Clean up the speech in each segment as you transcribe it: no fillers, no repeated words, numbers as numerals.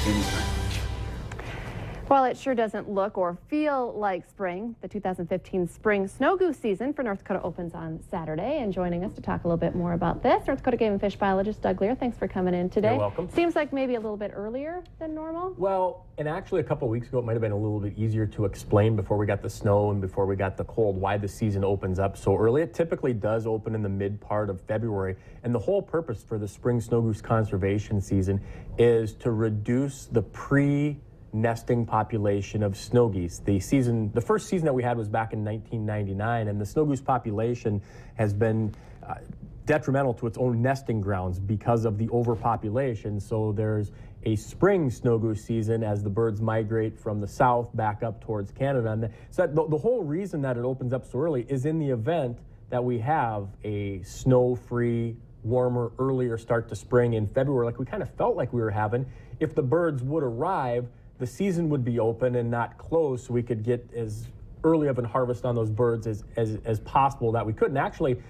anytime. Well, it sure doesn't look or feel like spring. The 2015 spring snow goose season for North Dakota opens on Saturday. And joining us to talk a little bit more about this, North Dakota Game and Fish biologist Doug Lear. Thanks for coming in today. You're welcome. Seems like maybe a little bit earlier than normal. Well, and actually a couple of weeks ago, it might have been a little bit easier to explain before we got the snow and before we got the cold why the season opens up so early. It typically does open in the mid part of February. And the whole purpose for the spring snow goose conservation season is to reduce the nesting population of snow geese. The first season that we had was back in 1999, and the snow goose population has been detrimental to its own nesting grounds because of the overpopulation. So there's a spring snow goose season as the birds migrate from the south back up towards Canada. And so the whole reason that it opens up so early is in the event that we have a snow-free, warmer, earlier start to spring in February, like we kind of felt like we were having. If the birds would arrive, the season would be open and not closed, so we could get as early of a harvest on those birds as possible that we could. And actually,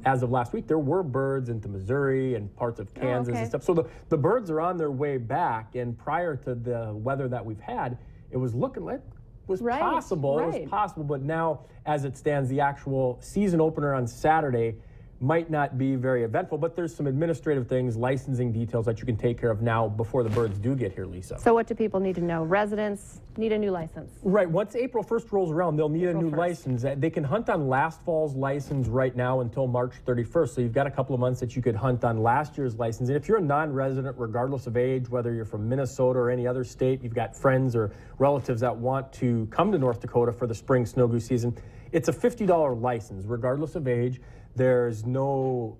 as of last week, there were birds into Missouri and parts of Kansas and stuff. So the birds are on their way back, and prior to the weather that we've had, it was looking like it was possible. It was possible, but now, as it stands, the actual season opener on Saturday might not be very eventful, but there's some administrative things, licensing details that you can take care of now before the birds do get here, Lisa. So what do people need to know? Residents need a new license. Right. Once April 1st rolls around, they'll need a new license. They can hunt on last fall's license right now until March 31st. So you've got a couple of months that you could hunt on last year's license. And if you're a non-resident, regardless of age, whether you're from Minnesota or any other state, you've got friends or relatives that want to come to North Dakota for the spring snow goose season, it's a $50 license, regardless of age. There's no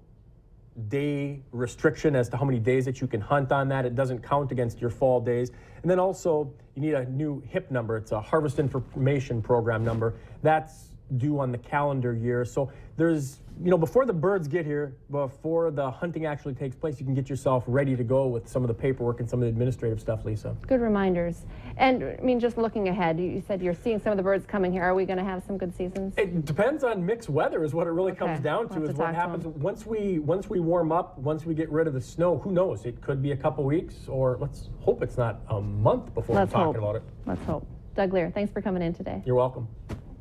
day restriction as to how many days that you can hunt on that. It doesn't count against your fall days. And then also, you need a new HIP number. It's a Harvest Information Program number. That's due on the calendar year. So there's, before the birds get here, before the hunting actually takes place, you can get yourself ready to go with some of the paperwork and some of the administrative stuff, Lisa. Good reminders. And I mean, just looking ahead, you said you're seeing some of the birds coming here. Are we going to have some good seasons? It depends on mixed weather is what it really comes down to, is what happens once we warm up, once we get rid of the snow. Who knows? It could be a couple weeks, or let's hope it's not a month before we're talking about it. Let's hope. Doug Lear, thanks for coming in today. You're welcome.